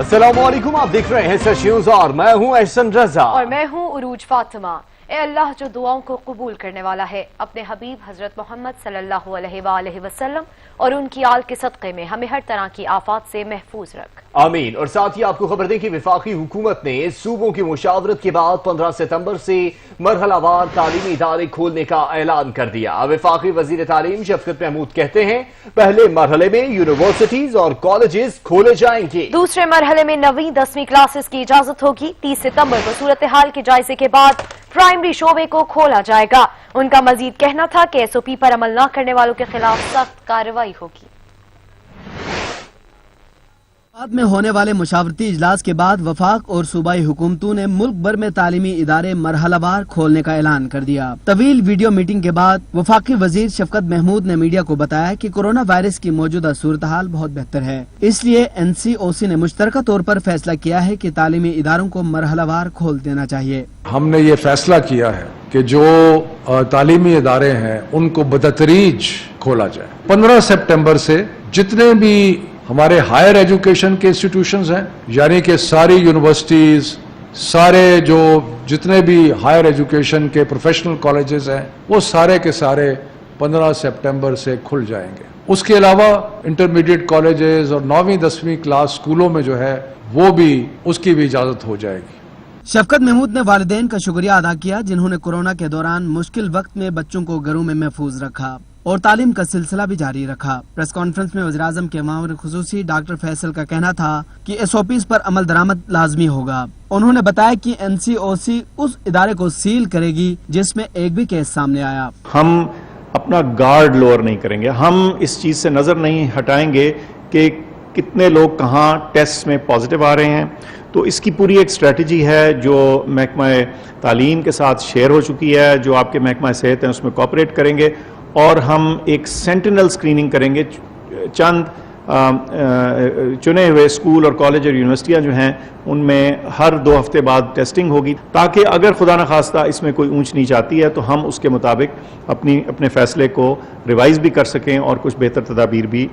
अस्सलाम वालेकुम, आप देख रहे हैं सच न्यूज़ और मैं हूं एहसन रजा और मैं हूं उरूज फातिमा। ए अल्लाह जो दुआओं को कबूल करने वाला है, अपने हबीब हजरत मोहम्मद सल्लल्लाहु अलैहि वसल्लम और उनकी आल के सदक़े में हमें हर तरह की आफात से महफूज रख। आमीन। और साथ ही आपको खबर दें कि वफाकी हुकूमत ने सूबों की मुशावरत के बाद 15 सितंबर से मरहलावार तालीमी इदारे खोलने का ऐलान कर दिया। वफाकी वजीर तालीम शफकत महमूद कहते हैं पहले मरहले में यूनिवर्सिटीज और कॉलेजेस खोले जाएंगे। दूसरे मरहले में 9वीं 10वीं क्लासेस की इजाजत होगी। 30 सितंबर को सूरत हाल के जायजे के बाद प्राइमरी शोबे को खोला जाएगा। उनका मजीद कहना था कि SOP पर अमल न करने वालों के खिलाफ सख्त कार्रवाई होगी। बाद में होने वाले मुशावरती इजलास के बाद वफाक और सूबाई हुकूमतों ने मुल्क भर में तालीमी इदारे मरहलावार खोलने का ऐलान कर दिया। तवील वीडियो मीटिंग के बाद वफाकी वजीर शफकत महमूद ने मीडिया को बताया कि कोरोना वायरस की मौजूदा सूरत हाल बहुत बेहतर है, इसलिए NCOC ने मुश्तरका तौर पर फैसला किया है कि तालीमी इदारों को मरहलावार खोल देना चाहिए। हमने ये फैसला किया है कि जो तालीमी इदारे हैं उनको बतदरीज खोला जाए। 15 सितंबर से जितने भी हमारे हायर एजुकेशन के इंस्टीट्यूशंस हैं, यानी कि सारी यूनिवर्सिटीज, सारे जो जितने भी हायर एजुकेशन के प्रोफेशनल कॉलेजेस हैं, वो सारे के सारे 15 सितंबर से खुल जाएंगे। उसके अलावा इंटरमीडिएट कॉलेजेस और 9वीं 10वीं क्लास स्कूलों में जो है वो भी उसकी भी इजाजत हो जाएगी। शफकत महमूद ने वालिदैन का शुक्रिया अदा किया जिन्होंने कोरोना के दौरान मुश्किल वक्त में बच्चों को घरों में महफूज रखा और तालीम का सिलसिला भी जारी रखा। प्रेस कॉन्फ्रेंस में वज़ीर आज़म के मामूर खुसूसी डॉक्टर फैसल का कहना था कि SOPs पर अमल दरामद लाजमी होगा। उन्होंने बताया कि NCOC उस इदारे को सील करेगी जिसमें एक भी केस सामने आया। हम अपना गार्ड लोअर नहीं करेंगे, हम इस चीज़ से नज़र नहीं हटाएंगे कि कितने लोग कहाँ टेस्ट में पॉजिटिव आ रहे हैं। तो इसकी पूरी एक स्ट्रेटजी है जो महकमा तालीम के साथ शेयर हो चुकी है, जो आपके महकमा सेहत हैं उसमें कोऑपरेट करेंगे और हम एक सेंटिनल स्क्रीनिंग करेंगे। चंद चुने हुए स्कूल और कॉलेज और यूनिवर्सिटियां जो हैं उनमें हर 2 हफ्ते बाद टेस्टिंग होगी, ताकि अगर खुदा न खास्ता इसमें कोई ऊंच नीच आती है तो हम उसके मुताबिक अपने फैसले को रिवाइज भी कर सकें और कुछ बेहतर तदाबीर भी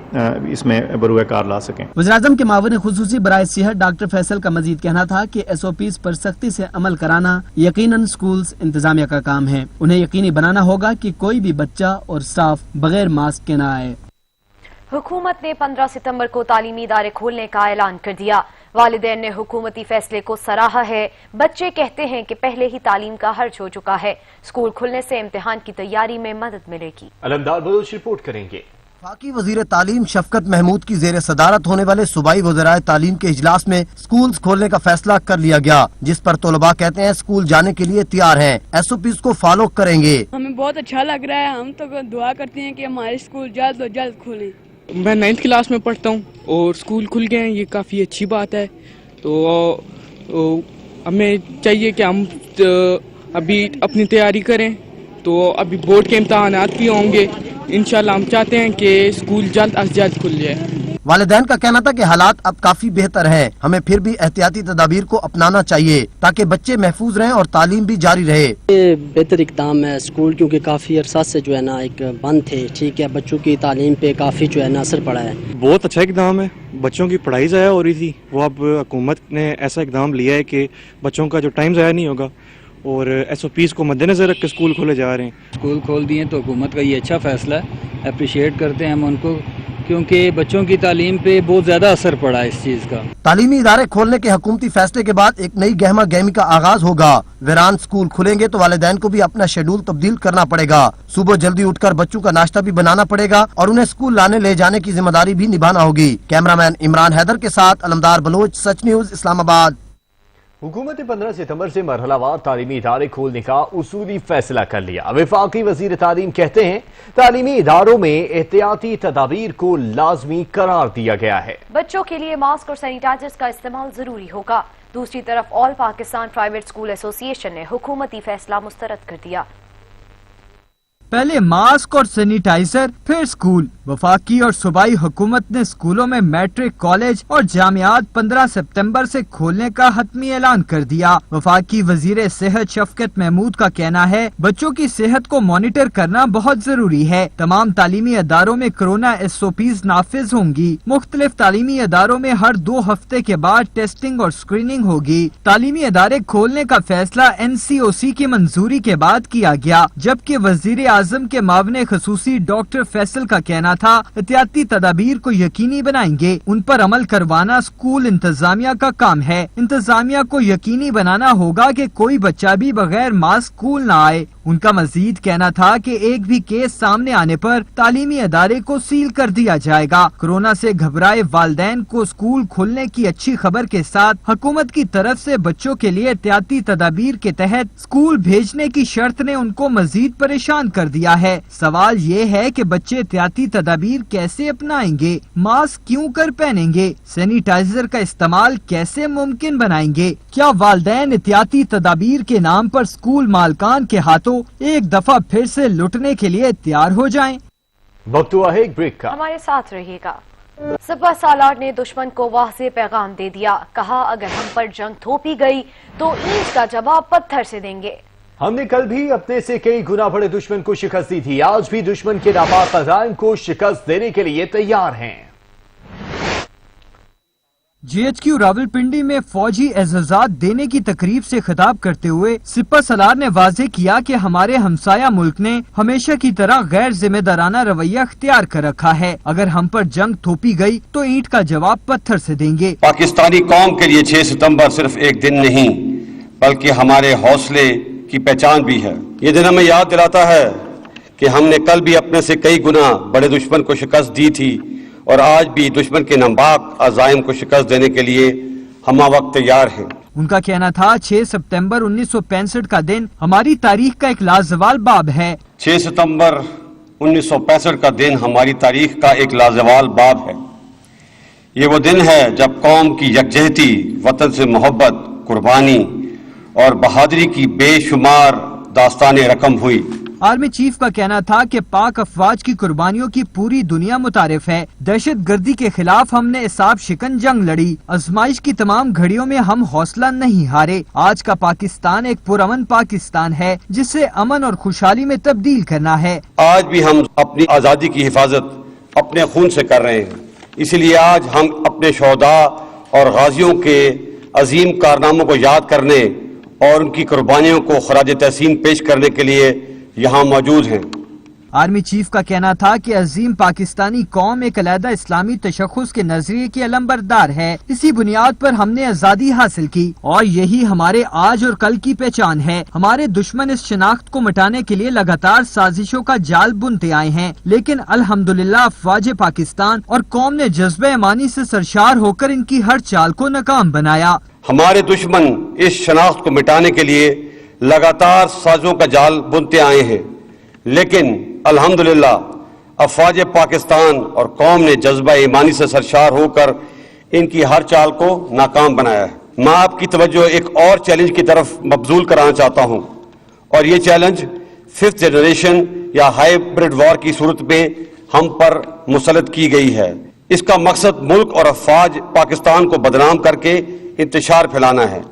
इसमें बरूए कार ला सकें। वज़ीर-ए-आज़म के मावून खुसूसी बराए सेहत डॉक्टर फैसल का मजीद कहना था कि SOPs पर सख्ती से अमल कराना यकीनन स्कूल्स इंतजामिया का काम है। उन्हें यकीनी बनाना होगा कि कोई भी बच्चा और स्टाफ बगैर मास्क के न आए। हुकूमत ने 15 सितंबर को तालीमी इदारे खोलने का ऐलान कर दिया। वालिदैन ने हुकूमती फैसले को सराहा है। बच्चे कहते हैं कि पहले ही तालीम का खर्च हो चुका है, स्कूल खुलने से इम्तिहान की तैयारी में मदद मिलेगी। अलमदार बलोच रिपोर्ट करेंगे। वफाकी वजीर तालीम शफकत महमूद की जेर सदारत होने वाले सूबाई वज़राए तालीम के इजलास में स्कूल्स खोलने का फैसला कर लिया गया, जिस पर तलबा कहते हैं स्कूल जाने के लिए तैयार हैं, SOPs को फॉलो करेंगे। हमें बहुत अच्छा लग रहा है, हम तो दुआ करते हैं कि हमारे स्कूल जल्द से जल्द खुले। मैं 9th क्लास में पढ़ता हूँ और स्कूल खुल गए हैं, ये काफ़ी अच्छी बात है। तो हमें चाहिए कि हम अभी अपनी तैयारी करें। तो अभी बोर्ड के इम्तहानात भी होंगे, इंशाल्लाह हम चाहते हैं कि स्कूल जल्द अज जल्द खुल जाए। वालिदैन का कहना था कि हालात अब काफी बेहतर हैं, हमें फिर भी एहतियाती तदाबीर को अपनाना चाहिए ताकि बच्चे महफूज रहें और तालीम भी जारी रहे। ये बेहतर इकदाम है। स्कूल क्योंकि काफी अरसा से जो है ना एक बंद थे, ठीक है, बच्चों की तालीम पे काफी जो है ना असर पड़ा है। बहुत अच्छा इकदाम है, बच्चों की पढ़ाई ज़ाया हो रही थी, वो अब हुकूमत ने ऐसा इकदाम लिया है कि बच्चों का जो टाइम ज़ाया नहीं होगा और SOPs को मद्देनजर रख के स्कूल खोले जा रहे हैं। स्कूल खोल दिए तो हुकूमत का ये अच्छा फैसला है, अप्रिशिएट करते हैं हम उनको, क्योंकि बच्चों की तालीम पे बहुत ज्यादा असर पड़ा है इस चीज का। तालीमी इदारे खोलने के हुकूमती फैसले के बाद एक नई गहमा गहमी का आगाज होगा। वीरान स्कूल खुलेंगे तो वालिदैन को भी अपना शेड्यूल तब्दील करना पड़ेगा। सुबह जल्दी उठकर बच्चों का नाश्ता भी बनाना पड़ेगा और उन्हें स्कूल लाने ले जाने की जिम्मेदारी भी निभाना होगी। कैमरामैन इमरान हैदर के साथ अलमदार बलोच, सच न्यूज, इस्लामाबाद। हुकूमत ने 15 सितंबर से मरहलावार तालीमी इदारे खोलने का उसूली फैसला कर लिया। वफाकी वजीर तालीम कहते हैं तालीमी इदारों में एहतियाती तदाबीर को लाजमी करार दिया गया है। बच्चों के लिए मास्क और सैनिटाइजर्स का इस्तेमाल जरूरी होगा। दूसरी तरफ all Pakistan private school association ने हुकूमती फैसला मुस्तरद कर दिया। पहले मास्क और सैनिटाइजर, फिर स्कूल। वफाकी और सूबाई हुकूमत ने स्कूलों में मैट्रिक, कॉलेज और जामियात 15 सितंबर से खोलने का हतमी ऐलान कर दिया। वफाकी वजीर सेहत शफकत महमूद का कहना है, बच्चों की सेहत को मॉनिटर करना बहुत जरूरी है। तमाम तालीमी अदारों में कोरोना SOPs नाफिज होंगी। मुख्तलिफ तालीमी अदारों में हर 2 हफ्ते के बाद टेस्टिंग और स्क्रीनिंग होगी। तालीमी अदारे खोलने का फैसला NCOC की मंजूरी के बाद किया गया, जबकि वजीर आजम के मावने खसूसी डॉक्टर फैसल का कहना था, एहतियाती तदाबीर को यकीनी बनाएंगे। उन पर अमल करवाना स्कूल इंतजामिया का काम है। इंतजामिया को यकीनी बनाना होगा कि कोई बच्चा भी बगैर मास्क स्कूल न आए। उनका मजीद कहना था कि एक भी केस सामने आने पर तालीमी अदारे को सील कर दिया जाएगा। कोरोना से घबराए वालिदैन को स्कूल खोलने की अच्छी खबर के साथ हुकूमत की तरफ से बच्चों के लिए एहतियाती तदाबीर के तहत स्कूल भेजने की शर्त ने उनको मजीद परेशान कर दिया है। सवाल ये है कि बच्चे एहतियाती तदाबीर कैसे अपनाएंगे, मास्क क्यों कर पहनेंगे, सैनिटाइजर का इस्तेमाल कैसे मुमकिन बनाएंगे। क्या वालिदैन एहतियाती तदाबीर के नाम पर स्कूल मालकान के हाथों एक दफा फिर से लुटने के लिए तैयार हो जाएं? वक्त हुआ है एक ब्रेक का। हमारे साथ रहिएगा। सिपह सालार ने दुश्मन को वाज़ेह पैगाम दे दिया, कहा अगर हम पर जंग थोपी गई तो ईंट का जवाब पत्थर से देंगे। हमने कल भी अपने से कई गुना बड़े दुश्मन को शिकस्त दी थी, आज भी दुश्मन के नापाक अज़ाइम को शिकस्त देने के लिए तैयार हैं। GHQ रावलपिंडी में फौजी एजाज़ात देने की तकरीब से खिताब करते हुए सिपह सलार ने वाज़ेह किया कि हमारे हमसाया मुल्क ने हमेशा की तरह गैर जिम्मेदाराना रवैया अख्तियार कर रखा है। अगर हम पर जंग थोपी गई तो ईंट का जवाब पत्थर से देंगे। पाकिस्तानी कौम के लिए 6 सितंबर सिर्फ एक दिन नहीं बल्कि हमारे हौसले की पहचान भी है। ये दिन हमें याद दिलाता है कि हमने कल भी अपने से कई गुना बड़े दुश्मन को शिकस्त दी थी और आज भी दुश्मन के नापाक अज़ाइम को शिकस्त देने के लिए हम वक्त तैयार हैं। उनका कहना था 6 सितंबर 1965 का दिन हमारी तारीख का एक लाजवाल बाब है। 6 सितंबर 1965 का दिन हमारी तारीख का एक लाजवाल बाब है। ये वो दिन है जब कौम की यकजहती, वतन से मोहब्बत, कुर्बानी और बहादुरी की बेशुमार दास्तानें रकम हुई। आर्मी चीफ का कहना था कि पाक अफवाज की कुर्बानियों की पूरी दुनिया मुतारिफ है। दहशत गर्दी के खिलाफ हमने इसाब शिकन जंग लड़ी। आजमाइश की तमाम घड़ियों में हम हौसला नहीं हारे। आज का पाकिस्तान एक पुरअमन पाकिस्तान है जिसे अमन और खुशहाली में तब्दील करना है। आज भी हम अपनी आज़ादी की हिफाजत अपने खून से कर रहे हैं, इसलिए आज हम अपने शोहदा और गाजियों के अजीम कारनामों को याद करने और उनकी कुर्बानियों को खराज तहसीन पेश करने के लिए यहाँ मौजूद हैं। आर्मी चीफ का कहना था कि अजीम पाकिस्तानी कौम एक अलहदा इस्लामी तशख़्ख़ुस के नजरिए की अलंबरदार है। इसी बुनियाद पर हमने आज़ादी हासिल की और यही हमारे आज और कल की पहचान है। हमारे दुश्मन इस शनाख्त को मिटाने के लिए लगातार साजिशों का जाल बुनते आए हैं, लेकिन अल्हम्दुलिल्लाह अफवाज पाकिस्तान और कौम ने जज्बे ईमानी से सरशार होकर इनकी हर चाल को नाकाम बनाया। हमारे दुश्मन इस शनाख्त को मिटाने के लिए लगातार साजों का जाल बुनते आए हैं, लेकिन अल्हम्दुलिल्लाह अफवाज पाकिस्तान और कौम ने जज्बा ईमानी से सरशार होकर इनकी हर चाल को नाकाम बनाया है। मैं आपकी तवज्जो एक और चैलेंज की तरफ मबजूल कराना चाहता हूं, और ये चैलेंज 5th जनरेशन या हाइब्रिड वॉर की सूरत में हम पर मुसल्लत की गई है। इसका मकसद मुल्क और अफवाज पाकिस्तान को बदनाम करके इंतशार फैलाना है।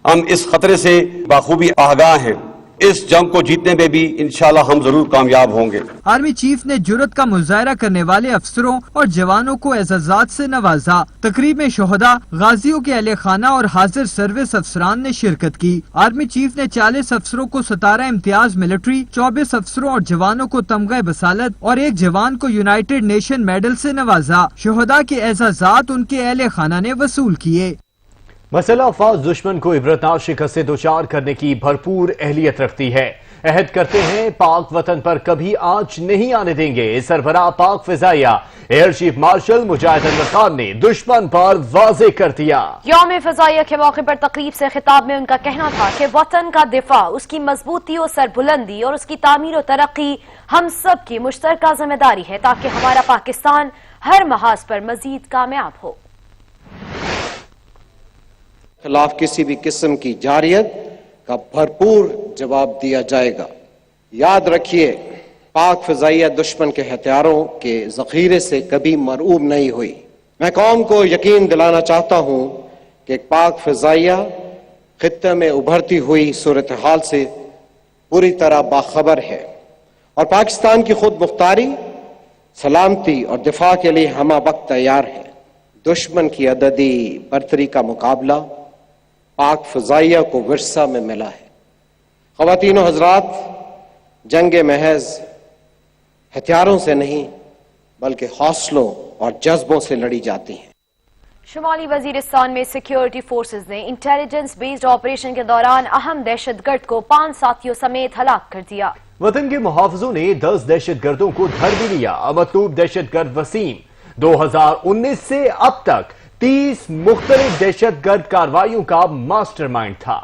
हम इस खतरे से बाखूबी आगाह हैं। इस जंग को जीतने में भी इंशाल्लाह हम जरूर कामयाब होंगे। आर्मी चीफ ने जुर्रत का मुजाहरा करने वाले अफसरों और जवानों को एजाज़ात से नवाजा। तकरीब में शोहदा, गाजियों के अहले खाना और हाजिर सर्विस अफसरान ने शिरकत की। आर्मी चीफ ने 40 अफसरों को 17 इम्तियाज मिलिट्री, 24 अफसरों और जवानों को तमगा बसालत और एक जवान को यूनाइटेड नेशन मेडल से नवाजा। शोहदा के एजाज़ात उनके अहले खाना ने वसूल किए। मसला अफवाज दुश्मन को इबरतनाक शिकस्त से दोचार करने की भरपूर अहलियत रखती है। अहद करते हैं पाक वतन पर कभी आंच नहीं आने देंगे। सरबराह पाक फिजाइया एयर चीफ मार्शल मुजाहिद अनवर खान ने दुश्मन पर वाज़ेह कर दिया। यौम फिजाइया के मौके पर तकरीब से खिताब में उनका कहना था कि वतन का दिफा, उसकी मजबूती और सरबुलंदी और उसकी तामीर और तरक्की हम सब की मुश्तरका जिम्मेदारी है, ताकि हमारा पाकिस्तान हर महाज पर मजीद कामयाब हो। खिलाफ किसी भी किस्म की जारियत का भरपूर जवाब दिया जाएगा। याद रखिए, पाक फ़िज़ाइया दुश्मन के हथियारों के ज़ख़ीरे से कभी मरऊब नहीं हुई। मैं कौम को यकीन दिलाना चाहता हूँ कि पाक फ़िज़ाइया खित्ते में उभरती हुई सूरत हाल से पूरी तरह बाखबर है और पाकिस्तान की खुद मुख्तारी, सलामती और दिफा के लिए हमा वक्त तैयार है। दुश्मन की अददी बरतरी का मुकाबला पाक फ़िज़ाइया को विरसा में मिला है। ख़वातीन और हज़रात, जंग महज हथियारों से नहीं बल्कि हौसलों और जज्बों से लड़ी जाती है। शुमाली वजीरिस्तान में सिक्योरिटी फोर्सेज ने इंटेलिजेंस बेस्ड ऑपरेशन के दौरान अहम दहशतगर्द को 5 साथियों समेत हलाक कर दिया। वतन के मुहाफिजों ने 10 दहशतगर्दों को धर भी लिया। मतलूब दहशतगर्द वसीम 2019 से अब तक 30 मुख्तलिफ दहशतगर्द कार्रवाइयों का मास्टरमाइंड था।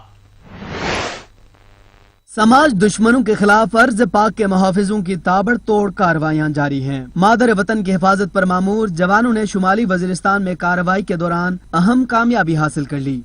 समाज दुश्मनों के खिलाफ अर्ज पाक के मुहाफिजों की ताबड़तोड़ कार्रवाइयां जारी हैं। मादर वतन की हिफाजत पर मामूर जवानों ने शुमाली वजीरिस्तान में कार्रवाई के दौरान अहम कामयाबी हासिल कर ली।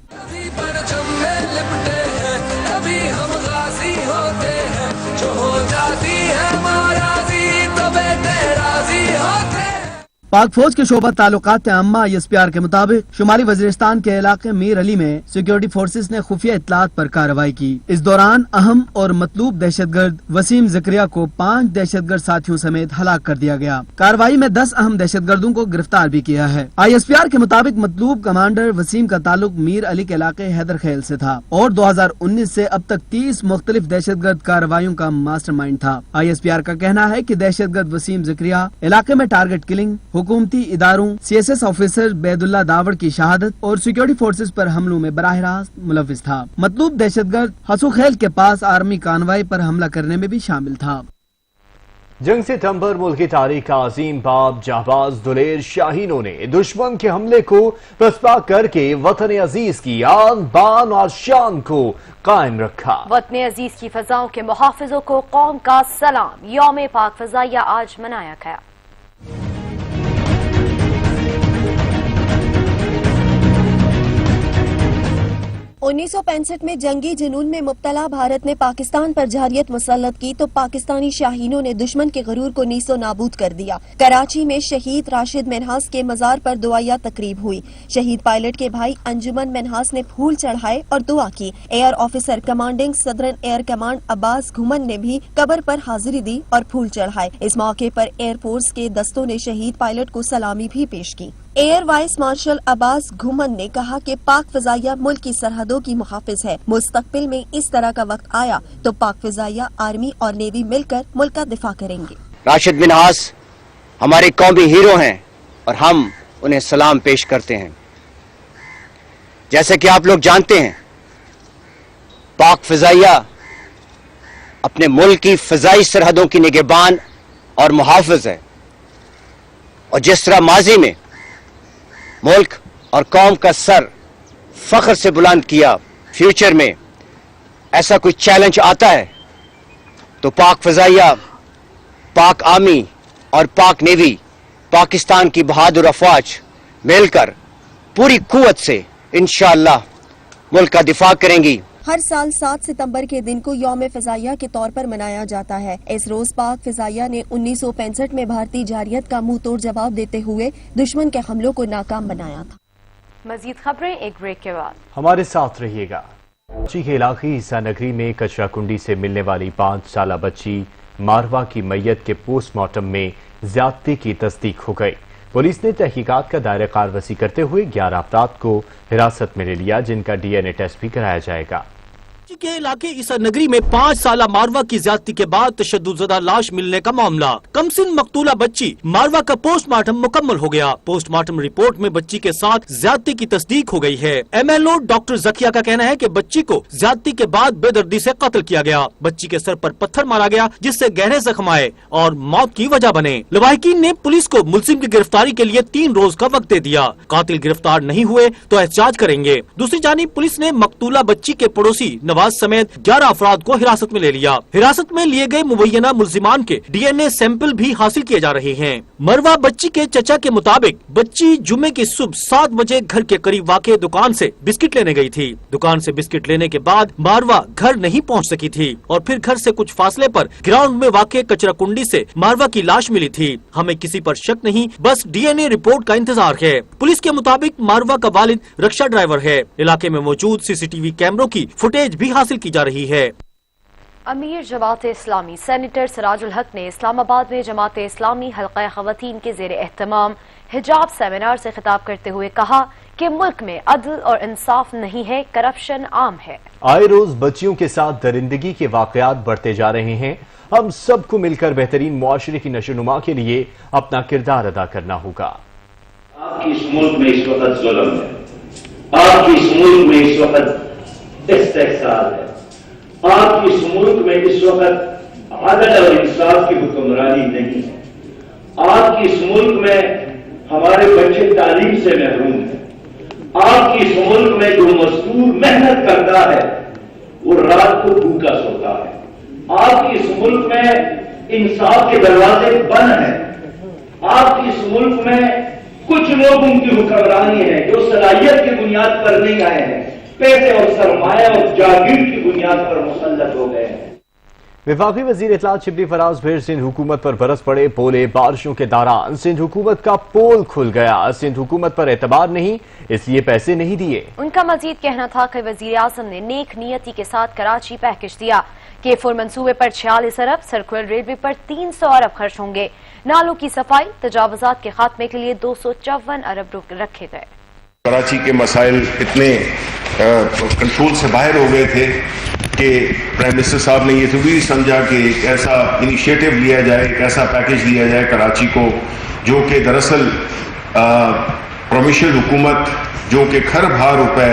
पाक फौज के शोबा ताल्लुकात अम्मा ISPR के मुताबिक शुमाली वजीरिस्तान के इलाके मीर अली में सिक्योरिटी फोर्सेस ने खुफिया इत्तलात पर कार्रवाई की। इस दौरान अहम और मतलूब दहशतगर्द वसीम ज़करिया को 5 दहशतगर्द साथियों समेत हलाक कर दिया गया। कार्रवाई में 10 अहम दहशतगर्दों को गिरफ्तार भी किया है। ISPR के मुताबिक मतलूब कमांडर वसीम का ताल्लुक मीर अली के इलाके हैदर खेल से था और 2019 से अब तक 30 मुख्तलिफ दहशतगर्द कार्रवाइयों का मास्टरमाइंड था। ISPR का कहना है कि दहशतगर्द वसीम ज़करिया इलाके में टारगेट किलिंग, हुकूमती इदारों, CSS ऑफिसर बैदुल्ला दावड़ की शहादत और सिक्योरिटी फोर्सेस पर हमलों में बराह रास्त मुलविस था। मतलूब दहशतगर्द हसूखेल के पास आर्मी कानवाई पर हमला करने में भी शामिल था। जंग से तंबर मुल्क की तारीख का अजीम बाब जाबाज दुलेर शाहीनों ने दुश्मन के हमले को पसपा करके वतन अजीज की आन बान और शान को कायम रखा। वतन अजीज की फजाओं के मुहाफिजों को कौम का सलाम। यौम पाक फजाइया आज मनाया गया। 1965 में जंगी जुनून में मुब्तला भारत ने पाकिस्तान पर जहरियत मुसल्लत की तो पाकिस्तानी शाहीनों ने दुश्मन के गरूर को नीसो नाबूद कर दिया। कराची में शहीद राशिद मिन्हास के मजार पर दुआया तकरीब हुई। शहीद पायलट के भाई अंजुमन मिन्हास ने फूल चढ़ाए और दुआ की। Air officer commanding southern air command Abbas घुमन ने भी कब्र पर हाजिरी दी और फूल चढ़ाए। इस मौके पर एयरफोर्स के दस्तों ने शहीद पायलट को सलामी भी पेश की। एयर वाइस मार्शल अब्बास घुमन ने कहा कि पाक फिजाइया मुल्क की सरहदों की मुहाफिज है। मुस्तकबिल में इस तरह का वक्त आया तो पाक फिजाइया, आर्मी और नेवी मिलकर मुल्क का दिफा करेंगे। राशिद मिन्हास हमारे कौमी हीरो हैं और हम उन्हें सलाम पेश करते हैं। जैसे कि आप लोग जानते हैं, पाक फिजाइया अपने मुल्क की फिजाई सरहदों की निगहबान और मुहाफिज है और जिस तरह माजी में मुल्क और कौम का सर फख्र से बुलंद किया, फ्यूचर में ऐसा कोई चैलेंज आता है तो पाक फिजाइया, पाक आर्मी और पाक नेवी, पाकिस्तान की बहादुर अफवाज मिलकर पूरी कुव्वत से इंशाअल्लाह मुल्क का दिफा करेंगी। हर साल 7 सितंबर के दिन को यौम फिजाइया के तौर पर मनाया जाता है। इस रोज पाक फिजाइया ने 1965 में भारतीय जारियत का मुंह तोड़ जवाब देते हुए दुश्मन के हमलों को नाकाम बनाया था। मजीद खबरें एक ब्रेक के बाद। हमारे साथ रहिएगा। कराची के इलाके ईसा नगरी में कचरा कुंडी से मिलने वाली 5 साला बच्ची मारवा की मैयत के पोस्टमार्टम में ज्यादती की तस्दीक हो गई। पुलिस ने तहकीकात का दायरा कार वसी करते हुए 11 अफराद को हिरासत में ले लिया, जिनका DNA टेस्ट भी कराया जाएगा। के इलाके ईसा नगरी में 5 साला मारवा की ज्यादती के बाद तशद्दुदज़दा लाश मिलने का मामला। कमसिन मकतूला बच्ची मारवा का पोस्टमार्टम मुकम्मल हो गया। पोस्टमार्टम रिपोर्ट में बच्ची के साथ ज्यादती की तस्दीक हो गई है। MLO डॉक्टर जकिया का कहना है कि बच्ची को ज्यादती के बाद बेदर्दी से कत्ल किया गया। बच्ची के सर पर पत्थर मारा गया जिससे गहरे जख्म आए और मौत की वजह बने। लवाहिकीन ने पुलिस को मुलजिम की गिरफ्तारी के लिए 3 रोज का वक्त दे दिया। कातिल गिरफ्तार नहीं हुए तो एहतजाज करेंगे। दूसरी जानिब पुलिस ने मकतूला बच्ची के पड़ोसी नवाज नवाज समेत 11 अफराद को हिरासत में ले लिया। हिरासत में लिए गए मुबैना मुल्जिमान के DNA सैंपल भी हासिल किए जा रहे हैं। मरवा बच्ची के चचा के मुताबिक बच्ची जुमे की सुबह 7 बजे घर के करीब वाक़े दुकान से बिस्किट लेने गई थी। दुकान से बिस्किट लेने के बाद मारवा घर नहीं पहुंच सकी थी और फिर घर से कुछ फासले पर ग्राउंड में वाक़े कचरा कुंडी से मारवा की लाश मिली थी। हमें किसी पर शक नहीं, बस DNA रिपोर्ट का इंतजार है। पुलिस के मुताबिक मारवा का वालिद रिक्शा ड्राइवर है। इलाके में मौजूद CCTV कैमरों की फुटेज भी हासिल की जा रही है। अमीर जमात इस्लामी सेनेटर सिराजुल हक ने इस्लामाबाद में जमात इस्लामी हल्का ख़वातीन के ज़ेर एहतमाम हिजाब सेमिनार से खिताब करते हुए कहा कि मुल्क में अदल और इंसाफ नहीं है, करप्शन आम है। आए रोज बच्चियों के साथ दरिंदगी के वाकयात बढ़ते जा रहे हैं। हम सबको मिलकर बेहतरीन मुआशरे की नशोनुमा के लिए अपना किरदार अदा करना होगा। आपकी इस मुल्क में इस वक्त जुल्म है, आपकी इस मुल्क में इस वक्त इस्तेहसाल है, आपकी इस मुल्क में इस वक्त अदल और इंसाफ की हुक्मरानी नहीं है, आपकी इस मुल्क में हमारे बच्चे तालीम से महरूम हैं, आपकी इस मुल्क में जो मजदूर मेहनत करता है वो रात को भूखा सोता है, आपकी इस मुल्क में इंसाफ के दरवाजे बंद हैं, आपकी इस मुल्क में कुछ लोग उनकी हुक्मरानी है जो सलाहियत की बुनियाद पर नहीं आए हैं, पैसे और सरमाया और जागीर की बुनियाद पर मुसल्लत हो गए हैं। वफाकी वजीर इत्तलात शिबली फराज फिर सिंध हुकूमत पर बरस पड़े। पोले बारिशों के दौरान सिंध हुकूमत का पोल खुल गया। सिंध हुकूमत पर एतबार नहीं, इसलिए पैसे नहीं दिए। उनका मजीद कहना था कि वजीर आजम ने नेक नियति के साथ कराची पैकेज दिया। K4 मंसूबे पर 46 अरब, सर्कुलर रेलवे पर 300 अरब खर्च होंगे। नालों की सफाई, तजावुजात के खात्मे के लिए 254 अरब रखे गए। कराची के मसाइल इतने कंट्रोल से बाहर हो गए थे कि प्राइम मिनिस्टर साहब ने ये तो भी समझा कि एक ऐसा इनिशिएटिव लिया जाए, एक ऐसा पैकेज लिया जाए कराची को, जो कि दरअसल प्रोविंशियल हुकूमत जो कि खरब रुपए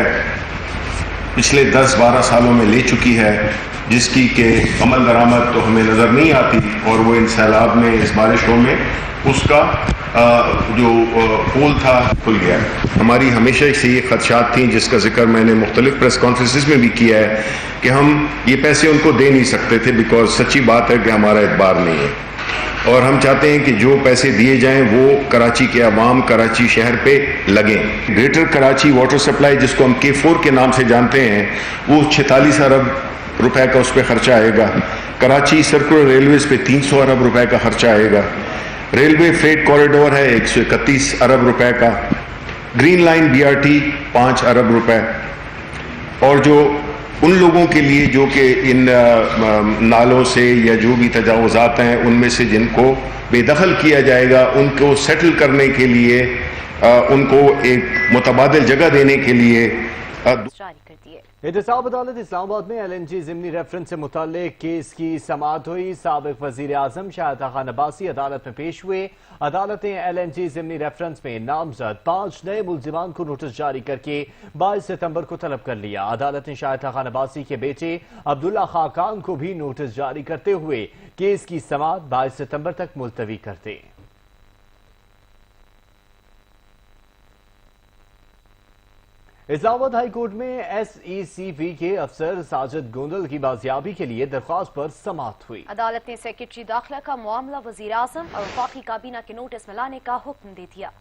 पिछले 10-12 सालों में ले चुकी है, जिसकी के अमल दरामद तो हमें नज़र नहीं आती, और वो इन सैलाब में, इस बारिशों में उसका जो पोल था खुल गया। हमारी हमेशा से ये खदशात थी, जिसका जिक्र मैंने मुख्तलिफ प्रेस कॉन्फ्रेंसिस में भी किया है, कि हम ये पैसे उनको दे नहीं सकते थे, बिकॉज सच्ची बात है कि हमारा एतबार नहीं है, और हम चाहते हैं कि जो पैसे दिए जाएं वो कराची के अवाम, कराची शहर पे लगें। ग्रेटर कराची वाटर सप्लाई, जिसको हम K4 के नाम से जानते हैं, वो 46 अरब रुपए का उस पर खर्चा आएगा। कराची सर्कुलर रेलवेज पे 300 अरब रुपए का खर्चा आएगा। रेलवे फ्रेट कॉरिडोर है 131 अरब रुपए का। ग्रीन लाइन BRT 5 अरब रुपए। और जो उन लोगों के लिए जो कि इन नालों से या जो भी तजावुजात हैं उनमें से जिनको बेदखल किया जाएगा, उनको सेटल करने के लिए, उनको एक मुतबादिल जगह देने के लिए एहतसाब अदालत इस्लामाबाद में LNG ज़िमनी रेफरेंस से मुताल्लिक केस की समाअत हुई। साबिक वजीर आजम शाहिद खान अब्बासी अदालत में पेश हुए। अदालत ने LNG ज़िमनी रेफरेंस में नामजद 5 नए मुल्जिमान को नोटिस जारी करके 22 सितंबर को तलब कर लिया। अदालत ने शाहिद खान अब्बासी के बेटे अब्दुल्ला खाकान को भी नोटिस जारी करते हुए केस की समाअत 22 सितंबर तक मुलतवी कर दी। इस्लामाबाद हाई कोर्ट में SECP के अफसर साजिद गोंदल की बाजियाबी के लिए दरख्वास्त पर समाअत हुई। अदालत ने सेक्रेटरी दाखिला का मामला वजीर आजम और वफाकी काबीना के नोटिस में लाने का हुक्म दे दिया।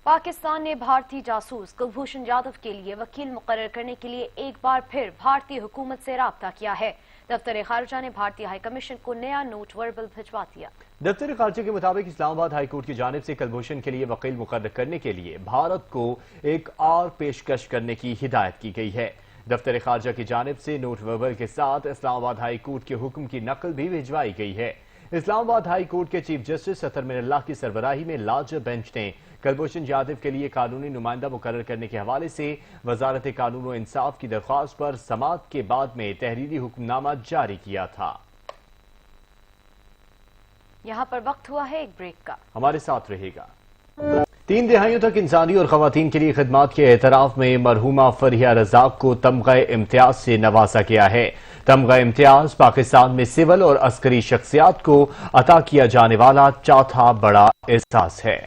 पाकिस्तान ने भारतीय जासूस कुलभूषण जाधव के लिए वकील मुकर्रर करने के लिए एक बार फिर भारतीय हुकूमत से राब्ता किया है। दफ्तर खारजा ने भारतीय हाई कमीशन को नया नोट वर्बल भिजवा दिया। दफ्तर खारजा के मुताबिक इस्लामाबाद हाई कोर्ट की जानिब से कुलभूषण के लिए वकील मुकर्रर करने के लिए भारत को एक और पेशकश करने की हिदायत की गई है। दफ्तर खारजा की जानिब से नोट वर्बल के साथ इस्लामाबाद हाई कोर्ट के हुक्म की नकल भी भिजवाई गई है। इस्लामाबाद हाई कोर्ट के चीफ जस्टिस सतर मिनल्लाह की सरबराही में लार्जर बेंच ने कुलभूषण जाधव के लिए कानूनी नुमाइंदा मुकर्रर करने के हवाले से वजारत कानून और इंसाफ की दरख्वास्त पर समाअत के बाद में तहरीरी हुक्मनामा जारी किया था। यहाँ पर वक्त हुआ है एक ब्रेक का, हमारे साथ रहेगा। 3 दिहाइयों तक इंसानी और खवातीन के लिए खिदमात के एतराफ में मरहूमा फरिया रज़ाक को तमगा इम्तियाज से नवाजा गया है। तमगा इम्तियाज पाकिस्तान में सिविल और अस्करी शख्सियात को अता किया जाने वाला चौथा बड़ा एहसास है।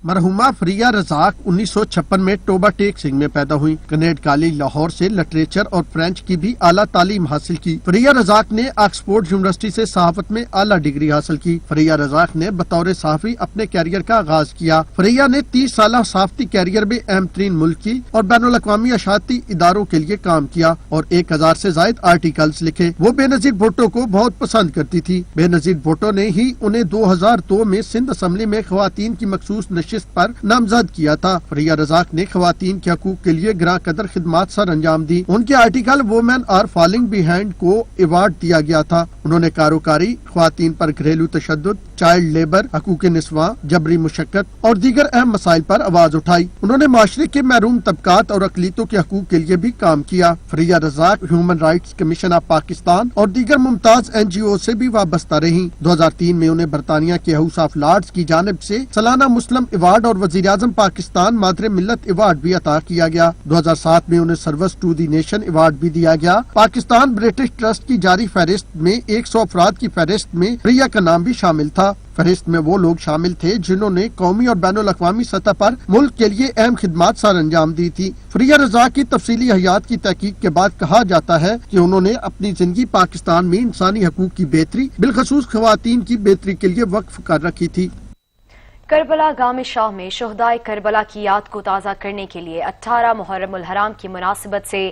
मरहुमा फरिया रजाक 1956 में टोबा टेक सिंह में पैदा हुई। कनेड कॉलेज लाहौर से लिटरेचर और फ्रेंच की भी आला तालीम हासिल की। फरिया रजाक ने ऑक्सफोर्ड यूनिवर्सिटी से सहाफत में आला डिग्री हासिल की। फरिया रजाक ने बतौर सहाफी अपने कैरियर का आगाज किया। फरिया ने 30 साल सहाफती कैरियर में अहम तरीन मुल्की और बैनुल अक़वामी अशाती इदारों के लिए काम किया और 1000 से ज्यादा आर्टिकल्स लिखे। वो बेनजीर भुट्टो को बहुत पसंद करती थी। बेनजीर भुट्टो ने ही उन्हें 2002 में सिंध असम्बली में खवातीन की मखसूस नशिस्त पर नामजद किया था। फरिया रजाक ने खवातीन के हकूक के लिए ग्रां कदर खिदमात सर अंजाम दी। उनके article women are falling behind को अवार्ड दिया गया था। उन्होंने कारोकारी, खवातीन पर घरेलू तशद्दुद, चाइल्ड लेबर, हकूक निस्वां, जबरी मुशक्कत और दीगर अहम मसाइल पर आवाज उठाई। उन्होंने माशरे के महरूम तबकात और अकलीतों के हकूक के लिए भी काम किया। Faria Razzaq human rights commission of Pakistan और दीगर मुमताज NGO से भी वाबस्ता रही। 2003 में उन्हें बरतानिया के हाउस ऑफ लॉर्ड्स की जानिब से सालाना मुस्लिम अवार्ड और वजीर आजम पाकिस्तान मादरे मिल्लत अवार्ड भी अता किया गया। 2007 में उन्हें service to the nation award भी दिया गया। पाकिस्तान ब्रिटिश ट्रस्ट की जारी फहरिस्त में 100 अफराद की फहरिस्त में फरिया का नाम भी शामिल था। फहरिस्त में वो लोग शामिल थे जिन्होंने कौमी और बैनुल अक़वामी सतह पर मुल्क के लिए अहम खिदमात सर अंजाम दी थी। फरिया रज़ाक की तफसीली हयात की तहकीक के बाद कहा जाता है कि उन्होंने अपनी जिंदगी पाकिस्तान में इंसानी हकूक की बेहतरी, बिलखसूस खवातीन की बेहतरी के लिए वक्फ कर रखी थी। करबला गाम शाह में शहदाए करबला की याद को ताज़ा करने के लिए 18 मुहर्रम उल हराम की मुनासिबत से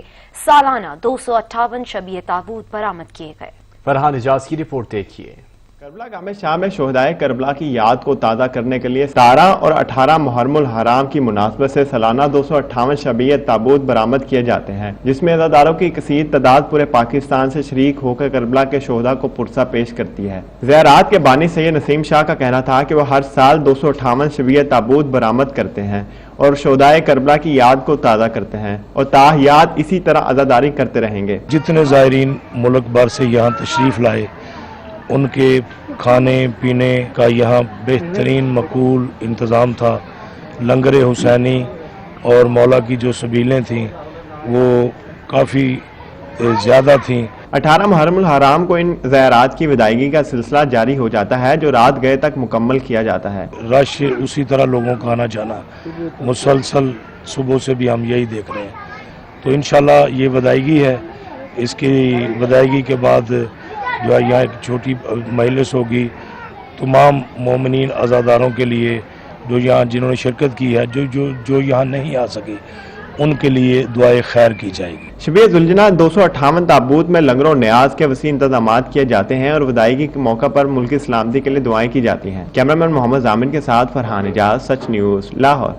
सालाना 258 शबीह ताबूत बरामद किए गए। फरहान इजाज की रिपोर्ट देखिए। करबला गाम शाह में शोहदाए करबला की याद को ताज़ा करने के लिए 17 और 18 मुहर्रम हराम की मुनासबत से सालाना 258 शबीह ताबूत बरामद किए जाते हैं, जिसमें अज़ादारों की कसीर तादाद पूरे पाकिस्तान से शरीक होकर करबला के शोहदा को पुरसा पेश करती है। ज़ियारात के बानी सैयद नसीम शाह का कहना था कि वह हर साल 258 शबीह ताबूत बरामद करते हैं और शोहदाए करबला की याद को ताज़ा करते हैं और ताहियात इसी तरह अज़ादारी करते रहेंगे। जितने ज़ायरीन मुल्क भर से यहाँ तशरीफ़ लाए उनके खाने पीने का यहाँ बेहतरीन मकबूल इंतज़ाम था। लंगर हुसैनी और मौला की जो सबीलें थीं वो काफ़ी ज़्यादा थीं। 18 मुहर्रम हराम को इन ज़ियारात की विदायगी का सिलसिला जारी हो जाता है जो रात गए तक मुकम्मल किया जाता है। रश उसी तरह लोगों का आना जाना मुसलसल सुबह से भी हम यही देख रहे हैं। तो इंशाल्लाह ये विदायगी है। इसकी विदायगी के बाद जो है यहाँ एक छोटी मजलिस होगी। तमाम मोमिनीन अज़ादारों के लिए जो यहाँ जिन्होंने शिरकत की है, जो यहाँ नहीं आ सके, उनके लिए दुआए खैर की जाएगी। शबीह जुलजना 258 ताबूत में लंगर और न्याज के वसी इंतजामात किए जाते हैं और विदायगी के मौका पर मुल्क की सलामती के लिए दुआएं की जाती हैं। कैमरामैन मोहम्मद जामिन के साथ फरहान इजाज, सच न्यूज़, लाहौर।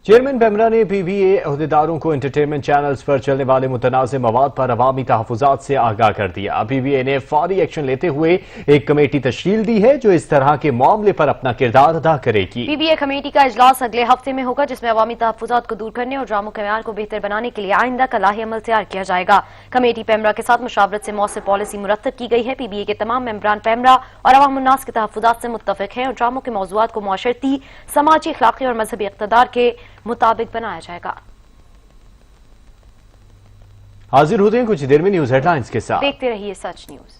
चेयरमैन पेमरा ने PBA अहदेदारों को एंटरटेनमेंट चैनल्स पर चलने वाले मुतनाज़ मवाद पर अवामी तहफ़्फ़ुज़ात से आगाह कर दिया। PBA ने फौरी एक्शन लेते हुए एक कमेटी तश्कील दी है जो इस तरह के मामले पर अपना किरदार अदा करेगी। PBA कमेटी का इजलास अगले हफ्ते में होगा जिसमें अवामी तहफ़्फ़ुज़ात को दूर करने और ड्रामों के मेयार को बेहतर बनाने के लिए आइंदा का लाही अमल तैयार किया जाएगा। कमेटी पेमरा के साथ मुशावरत से मौसर पॉलिसी मुरतब की गई है। PBA के तमाम मेंबरान पेमरा और अवाम उन्नास के तहफ़्फ़ुज़ात से मुत्तफ़िक़ हैं और ड्रामों के मौज़ूआत को मुआशरती, समाजी, अखलाक़ी और मजहबी इक़्तिदार के मुताबिक बनाया जाएगा। हाजिर होते हैं कुछ देर में न्यूज़ हेडलाइंस के साथ। देखते रहिए सच न्यूज़।